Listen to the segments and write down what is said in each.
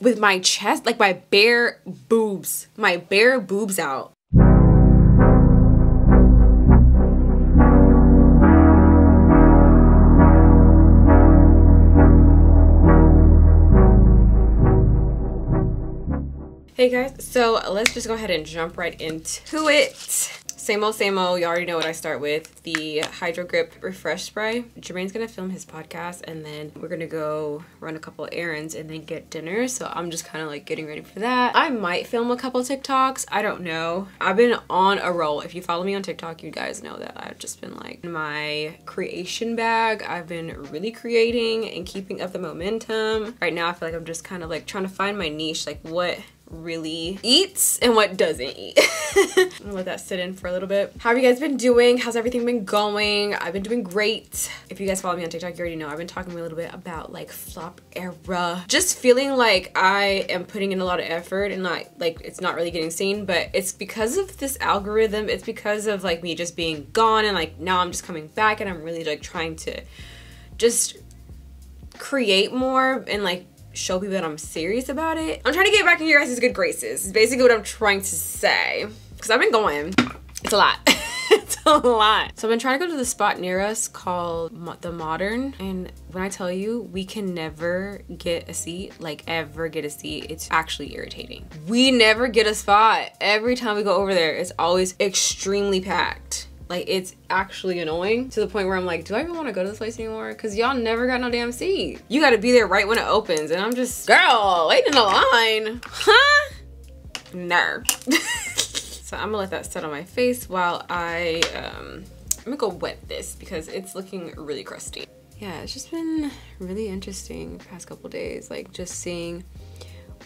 with my chest, like my bare boobs out. Hey guys, so let's just go ahead and jump right into it. Same old, you already know what I start with. The Hydro Grip Refresh Spray. Jermaine's gonna film his podcast and then we're gonna go run a couple errands and then get dinner. So I'm just kind of like getting ready for that. I might film a couple TikToks, I don't know. I've been on a roll. If you follow me on TikTok, you guys know that I've just been like in my creation bag. I've been really creating and keeping up the momentum. Right now I feel like I'm just kind of like trying to find my niche, like what really eats and what doesn't eat. I'm gonna let that sit in for a little bit. How have you guys been doing? How's everything been going? I've been doing great. If you guys follow me on TikTok, you already know I've been talking a little bit about like flop era. Just feeling like I am putting in a lot of effort and not like it's not really getting seen, but it's because of this algorithm. It's because of like me just being gone and like now I'm just coming back and I'm really like trying to just create more and like show people that I'm serious about it. I'm trying to get back in your guys' good graces. It's basically what I'm trying to say. Because I've been going. It's a lot. It's a lot. So I've been trying to go to the spot near us called The Modern. And when I tell you, we can never get a seat, like ever get a seat. It's actually irritating. We never get a spot. Every time we go over there, it's always extremely packed. Like, it's actually annoying to the point where I'm like, do I even want to go to this place anymore? Because y'all never got no damn seat. You got to be there right when it opens. And I'm just, girl, waiting in the line. Huh? No. So I'm going to let that set on my face while I'm going to go wet this because it's looking really crusty. Yeah, it's just been really interesting the past couple days. Like, just seeing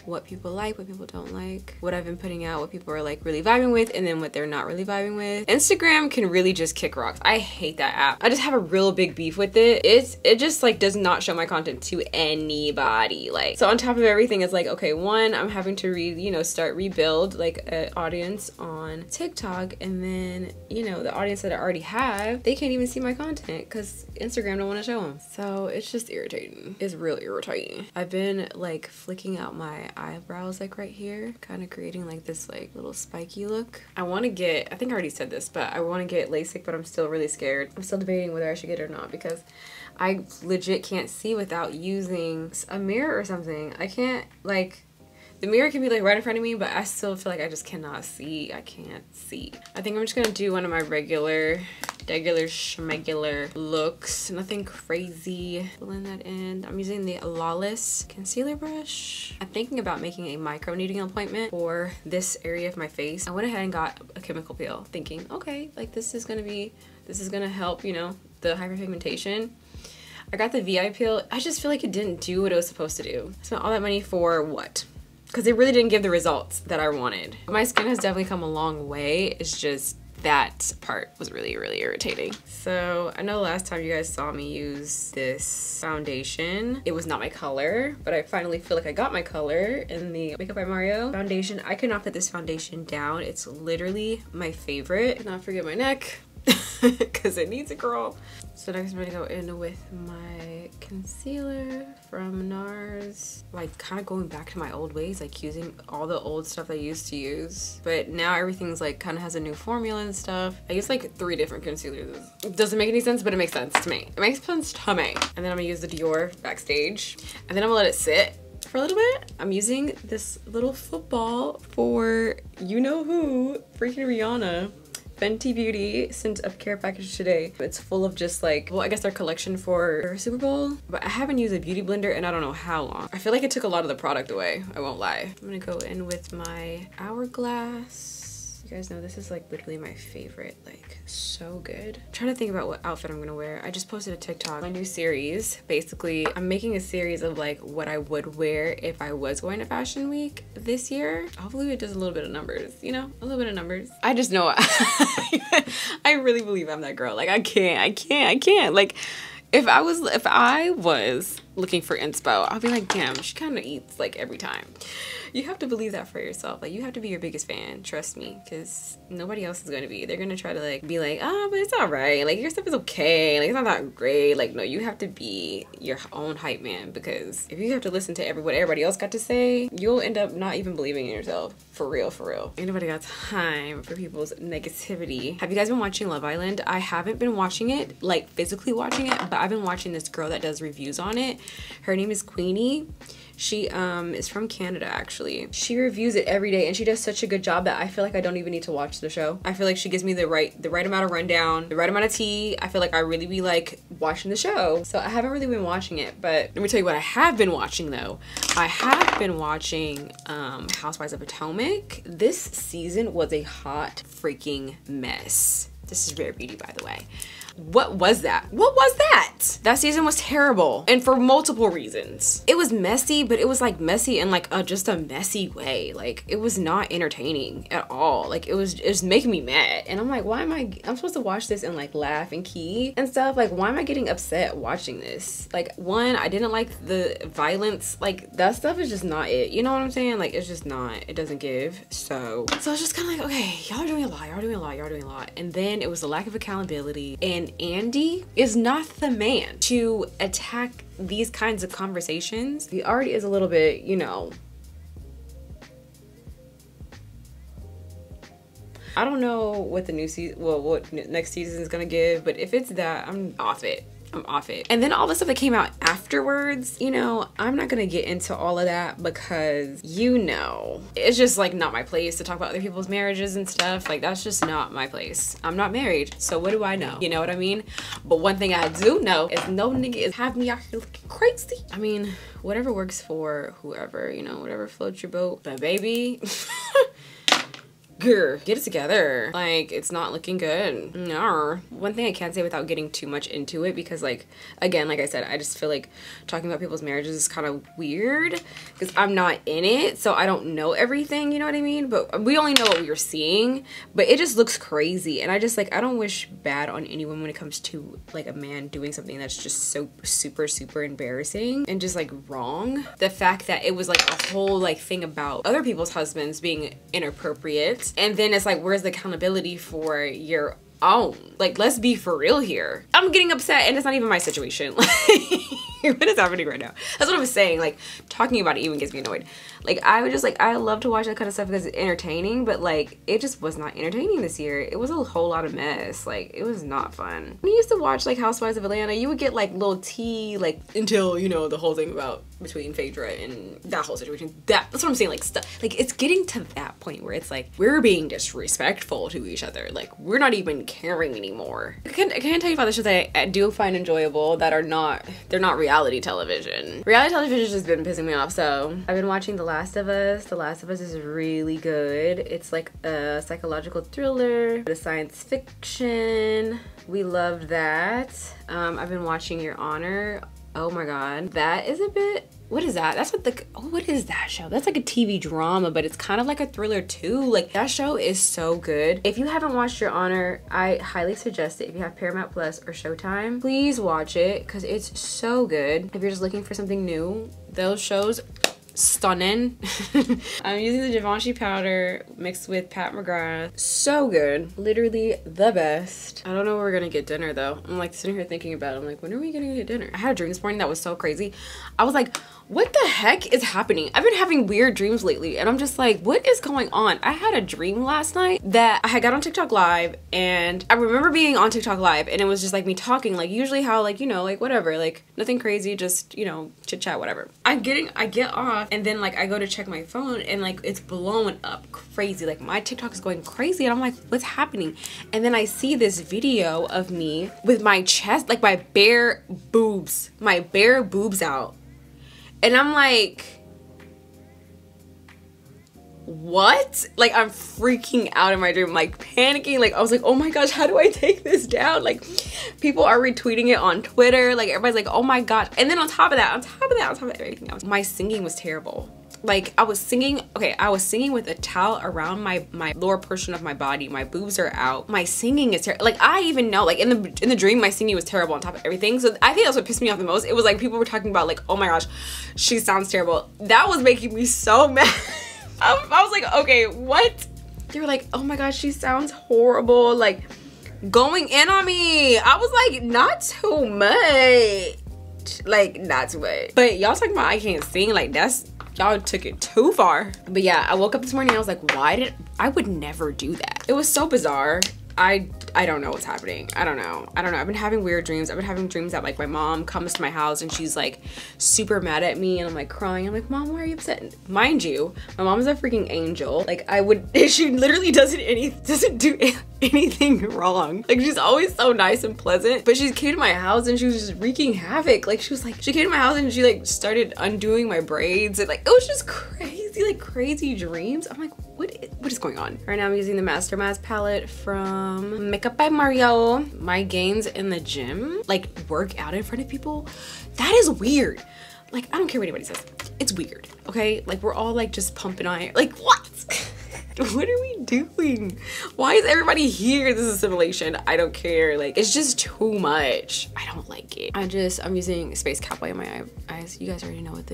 what people like, what people don't like, what I've been putting out, what people are like really vibing with, and then what they're not really vibing with. Instagram can really just kick rocks. I hate that app. I just have a real big beef with it. It just like does not show my content to anybody. Like, so on top of everything, it's like, okay, one, I'm having to start rebuild like an audience on TikTok, and then the audience that I already have, they can't even see my content because Instagram don't want to show them. So it's just irritating. It's real irritating. I've been like flicking out my eyebrows like right here, kind of creating like this like little spiky look. I want to get, I think I already said this, but I want to get LASIK, but I'm still really scared. I'm still debating whether I should get it or not because I legit can't see without using a mirror or something. I can't, like, the mirror can be like right in front of me, but I still feel like I just cannot see. I can't see. I think I'm just gonna do one of my regular schmegular looks. Nothing crazy. Blend that in. I'm using the Lawless concealer brush. I'm thinking about making a micro needling appointment for this area of my face. I went ahead and got a chemical peel thinking, okay, like this is gonna help, the hyperpigmentation. I got the VI peel. I just feel like it didn't do what it was supposed to do. I spent all that money for what? Because it really didn't give the results that I wanted. My skin has definitely come a long way. It's just that part was really, really irritating. So I know last time you guys saw me use this foundation, it was not my color, but I finally feel like I got my color in the Makeup by Mario foundation. I could not put this foundation down. It's literally my favorite. Not forget my neck because it needs a curl. So next I'm gonna go in with my concealer from NARS. Like kind of going back to my old ways, like using all the old stuff I used to use. But now everything's like kind of has a new formula and stuff. I use like 3 different concealers. It doesn't make any sense, but it makes sense to me. It makes sense to me. And then I'm gonna use the Dior Backstage. And then I'm gonna let it sit for a little bit. I'm using this little football for you-know-who, freaking Rihanna. Fenty Beauty sent a care package today. It's full of just like, well, I guess their collection for Super Bowl, but I haven't used a beauty blender in I don't know how long. I feel like it took a lot of the product away, I won't lie. I'm gonna go in with my Hourglass. You guys know this is like literally my favorite, like so good. I'm trying to think about what outfit I'm gonna wear. I just posted a TikTok, my new series. Basically, I'm making a series of like what I would wear if I was going to Fashion Week this year. Hopefully it does a little bit of numbers, a little bit of numbers. I just know, I really believe I'm that girl. Like I can't. Like, if I was looking for inspo. I'll be like, damn, she kind of eats like every time. You have to believe that for yourself. Like, you have to be your biggest fan, trust me, because nobody else is going to be. They're going to try to like be like, oh, but it's all right, like your stuff is okay, like it's not that great. Like, no, you have to be your own hype man, because if you have to listen to what everybody else got to say, you'll end up not even believing in yourself. For real, for real. Anybody got time for people's negativity? Have you guys been watching Love Island? I haven't been watching it, like physically watching it, but I've been watching this girl that does reviews on it. Her name is Queenie. She is from Canada, actually. She reviews it every day, and she does such a good job that I feel like I don't even need to watch the show. I feel like she gives me the right amount of rundown, the right amount of tea. I feel like I really be like watching the show. So I haven't really been watching it, but let me tell you what I have been watching though. I have been watching Housewives of Potomac. This season was a hot freaking mess. This is Rare Beauty, by the way. What was that? What was that? That season was terrible, and for multiple reasons. It was messy, but it was like messy in like just a messy way. Like, it was not entertaining at all. Like, it was making me mad, and I'm like, why am I'm supposed to watch this and like laugh and key and stuff? Like, why am I getting upset watching this? Like, one, I didn't like the violence. Like, that stuff is just not it. You know what I'm saying? Like, it's just not. It doesn't give. So it's just kind of like, okay, y'all are doing a lot. Y'all are doing a lot. Y'all are doing a lot. And then it was the lack of accountability, and Andy is not the man to attack these kinds of conversations. He already is a little bit, you know, I don't know what the new season, well, what next season is gonna give, but if it's that, I'm off it. I'm off it. And then all the stuff that came out afterwards, you know, I'm not gonna get into all of that because, you know, it's just like not my place to talk about other people's marriages and stuff. Like, that's just not my place. I'm not married, so what do I know? You know what I mean? But one thing I do know is no nigga is having me out here looking crazy. I mean, whatever works for whoever, you know, whatever floats your boat. But baby, girl, get it together. Like, it's not looking good. No. One thing I can't say without getting too much into it, because like, again, like I said, I just feel like talking about people's marriages is kind of weird because I'm not in it, so I don't know everything, you know what I mean? But we only know what we are seeing, but it just looks crazy, and I just like, I don't wish bad on anyone when it comes to like a man doing something that's just so super embarrassing and just like wrong. The fact that it was like a whole like thing about other people's husbands being inappropriate, and then it's like, where's the accountability for your own? Like, let's be for real here. I'm getting upset, and it's not even my situation. Like, what is happening right now? That's what I was saying. Like, talking about it even gets me annoyed. Like, I would just like, I love to watch that kind of stuff because it's entertaining, but like, it just was not entertaining this year. It was a whole lot of mess. Like, it was not fun. When you used to watch like Housewives of Atlanta, you would get like little tea, like, until, you know, the whole thing about between Phaedra and that whole situation. That's what I'm saying. Like, stuff, like, it's getting to that point where it's like, we're being disrespectful to each other. Like, we're not even caring anymore. I can't tell you about the shows that I do find enjoyable that are not, they're not reality television. Reality television has just been pissing me off. So I've been watching The Last of Us. The Last of Us is really good. It's like a psychological thriller, the science fiction. We loved that. I've been watching Your Honor. Oh my god, that is a bit, what is that? That's what the, oh, what is that show? That's like a TV drama, but it's kind of like a thriller too. Like, that show is so good. If you haven't watched Your Honor, I highly suggest it. If you have Paramount Plus or Showtime, please watch it because it's so good. If you're just looking for something new, those shows, stunning. I'm using the Givenchy powder mixed with Pat McGrath. So good. Literally the best. I don't know where we're gonna get dinner though. I'm like sitting here thinking about it. I'm like, when are we gonna get dinner? I had a dream this morning that was so crazy. I was like, what the heck is happening? I've been having weird dreams lately, and I'm just like, what is going on? I had a dream last night that I had got on TikTok live, and I remember being on TikTok live, and it was just like me talking, like usually how, like, you know, like whatever, like nothing crazy, just, you know, chit chat, whatever. I get off, and then like I go to check my phone, and like it's blowing up crazy. Like, my TikTok is going crazy, and I'm like, what's happening? And then I see this video of me with my chest, like my bare boobs out. And I'm like, what? Like, I'm freaking out in my dream, like panicking. Like, I was like, oh my gosh, how do I take this down? Like, people are retweeting it on Twitter. Like, everybody's like, oh my god. And then on top of that, everything else, my singing was terrible. like I was singing, okay, I was singing with a towel around my lower portion of my body. My boobs are out. My singing is terrible. Like I even know, like in the dream, my singing was terrible on top of everything. So I think that's what pissed me off the most. It was like people were talking about like, oh my gosh, she sounds terrible. That was making me so mad. I was like, okay, what? They were like, oh my gosh, she sounds horrible. Like going in on me. I was like, not too much. Like not too much. But y'all talking about I can't sing, like that's, y'all took it too far. But yeah, I woke up this morning and I was like, I would never do that. It was so bizarre. I don't know what's happening. I don't know. I've been having weird dreams. I've been having dreams that like my mom comes to my house and she's like super mad at me and I'm like crying. I'm like, Mom, why are you upset? Mind you, my mom is a freaking angel. Like she literally doesn't do anything wrong. Like she's always so nice and pleasant, but she came to my house and she was just wreaking havoc. Like she came to my house and she like started undoing my braids and like it was just crazy, like crazy dreams. I'm like, what is going on? Right now I'm using the Master Mask palette from Makeup by Mario. My gains in the gym, like work out in front of people, that is weird. Like I don't care what anybody says, it's weird, okay? Like we're all like just pumping iron, like what? What are we doing? Why is everybody here? This is assimilation. I don't care. Like it's just too much. I don't like it. I'm using Space Cowboy in my eyes. You guys already know what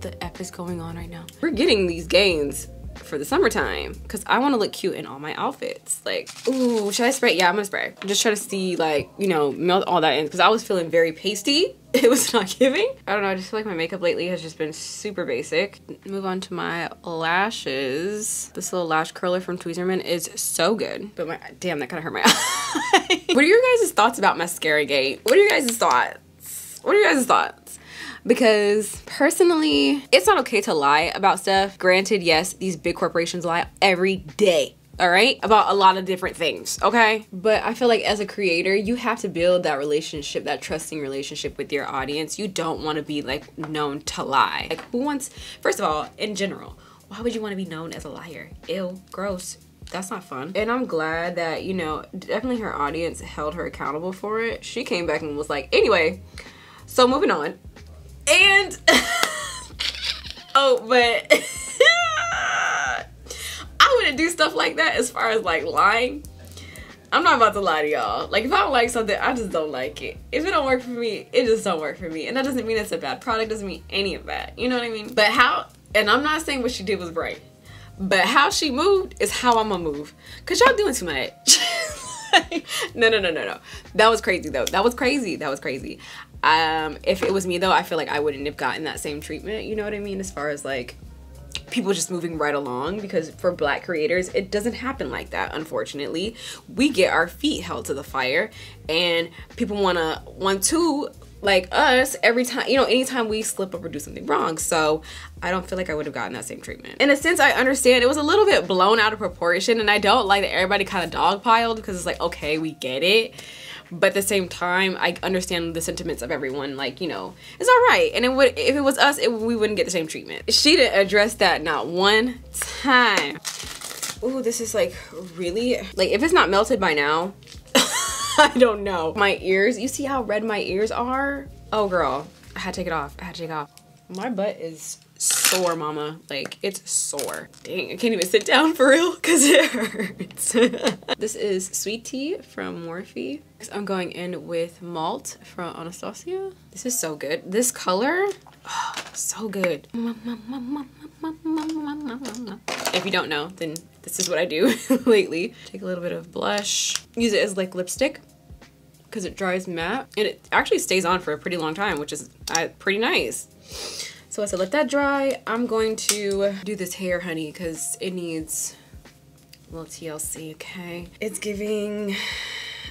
the F is going on right now. We're getting these gains for the summertime because I want to look cute in all my outfits. Like, ooh, should I spray? Yeah, I'm gonna spray. Just try to see, like, you know, melt all that in because I was feeling very pasty. It was not giving. I don't know, I just feel like my makeup lately has just been super basic. Move on to my lashes. This little lash curler from Tweezerman is so good. But damn, that kind of hurt my eye. What are your guys' thoughts about mascara gate? What are your guys' thoughts? What are your guys' thoughts? Because personally, it's not okay to lie about stuff. Granted, yes, these big corporations lie every day, all right? About a lot of different things, okay? But I feel like as a creator, you have to build that relationship, that trusting relationship with your audience. You don't want to be like known to lie. Like who wants, first of all, in general, why would you want to be known as a liar? Ew, gross. That's not fun. And I'm glad that, you know, definitely her audience held her accountable for it. She came back and was like, anyway, so moving on. And oh, but I wouldn't do stuff like that as far as like lying. I'm not about to lie to y'all. Like if I don't like something, I just don't like it. If it don't work for me, it just don't work for me. And that doesn't mean it's a bad product, doesn't mean any of that. You know what I mean? But and I'm not saying what she did was right, but how she moved is how I'm gonna move. Cause y'all doing too much. No. That was crazy though. That was crazy. If it was me though, I feel like I wouldn't have gotten that same treatment. You know what I mean? As far as like people just moving right along, because for Black creators, it doesn't happen like that. Unfortunately, we get our feet held to the fire and people want to like us every time, you know, anytime we slip up or do something wrong. So I don't feel like I would have gotten that same treatment. In a sense, I understand it was a little bit blown out of proportion, and I don't like that everybody kind of dogpiled, because it's like, okay, we get it. But at the same time, I understand the sentiments of everyone. Like, you know, it's all right. And if it was us, we wouldn't get the same treatment. She didn't address that not one time. Ooh, this is like really, like if it's not melted by now, I don't know. My ears, you see how red my ears are? Oh girl, I had to take it off. My butt is sore, mama. Like it's sore. Dang, I can't even sit down for real because it hurts. This is Sweet Tea from Morphe. I'm going in with Malt from Anastasia. This is so good. This color, oh, so good. If you don't know, then this is what I do lately. Take a little bit of blush. Use it as like lipstick because it dries matte. And it actually stays on for a pretty long time, which is pretty nice. So as I let that dry, I'm going to do this hair, honey, because it needs a little TLC, okay? It's giving,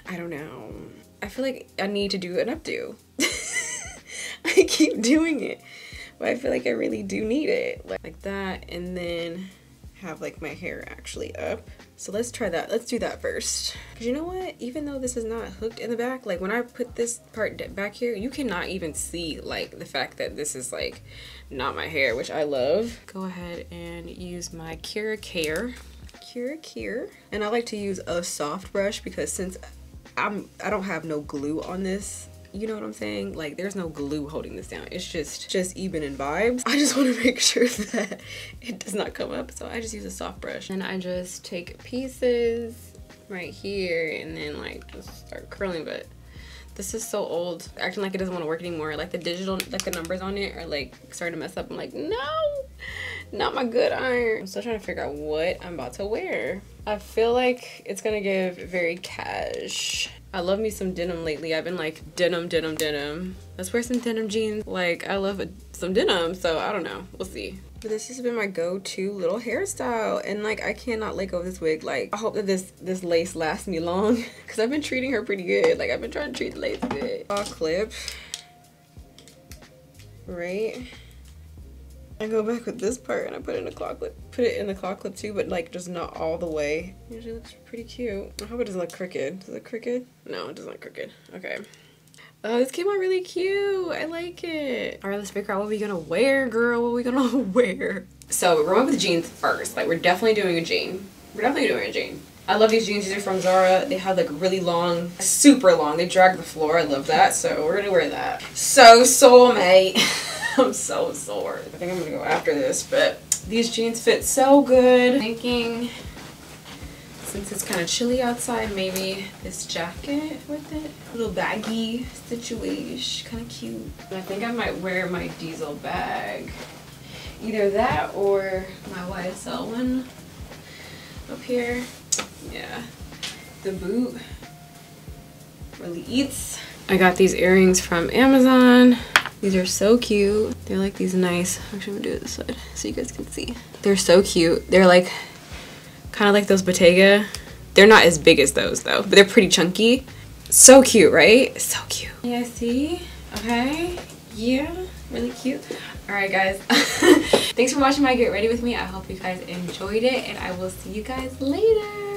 I don't know. I feel like I need to do an updo. I keep doing it, but I feel like I really do need it. Like that, and then have like my hair actually up. So let's try that. Let's do that first. Cause you know what? Even though this is not hooked in the back, like when I put this part back here, you cannot even see like the fact that this is like not my hair, which I love. Go ahead and use my Cura Care. And I like to use a soft brush because since I don't have no glue on this, You know what I'm saying? Like, there's no glue holding this down. It's just even in vibes. I just want to make sure that it does not come up. So I just use a soft brush. And I just take pieces right here and then like just start curling. But this is so old, acting like it doesn't want to work anymore. Like the digital, like the numbers on it are like starting to mess up. I'm like, no, not my good iron. I'm still trying to figure out what I'm about to wear. I feel like it's gonna give very cash. I love me some denim lately. I've been like denim. Let's wear some denim jeans. Like, I love some denim, so I don't know. We'll see. But this has been my go-to little hairstyle, and like I cannot let go of this wig. Like, I hope that this lace lasts me long because I've been treating her pretty good. Like, I've been trying to treat the lace good. Claw clip, right? I go back with this part and I put it in the claw clip. Put it in the claw clip too, but like just not all the way. It usually looks pretty cute. I hope it doesn't look crooked. Does it look crooked? No, it doesn't look crooked. Okay. Oh, this came out really cute. I like it. All right, let's figure out what we're gonna wear, girl. What we gonna wear? So we're going with jeans first. Like, we're definitely doing a jean. We're definitely doing a jean. I love these jeans. These are from Zara. They have like really long, super long. They drag the floor. I love that. So we're gonna wear that. So soulmate. I'm so sore. I think I'm gonna go after this, but these jeans fit so good. Thinking, since it's kind of chilly outside, maybe this jacket with it. A little baggy situation, kind of cute. And I think I might wear my diesel bag. Either that or my YSL one up here. Yeah, the boot really eats. I got these earrings from Amazon. These are so cute. They're like these nice, actually I'm gonna do it this side so you guys can see. They're so cute. They're like kind of like those Bottega. They're not as big as those though, but they're pretty chunky. So cute, right? So cute. Yeah, see? Okay. Yeah, really cute. All right, guys. Thanks for watching my Get Ready With Me. I hope you guys enjoyed it, and I will see you guys later.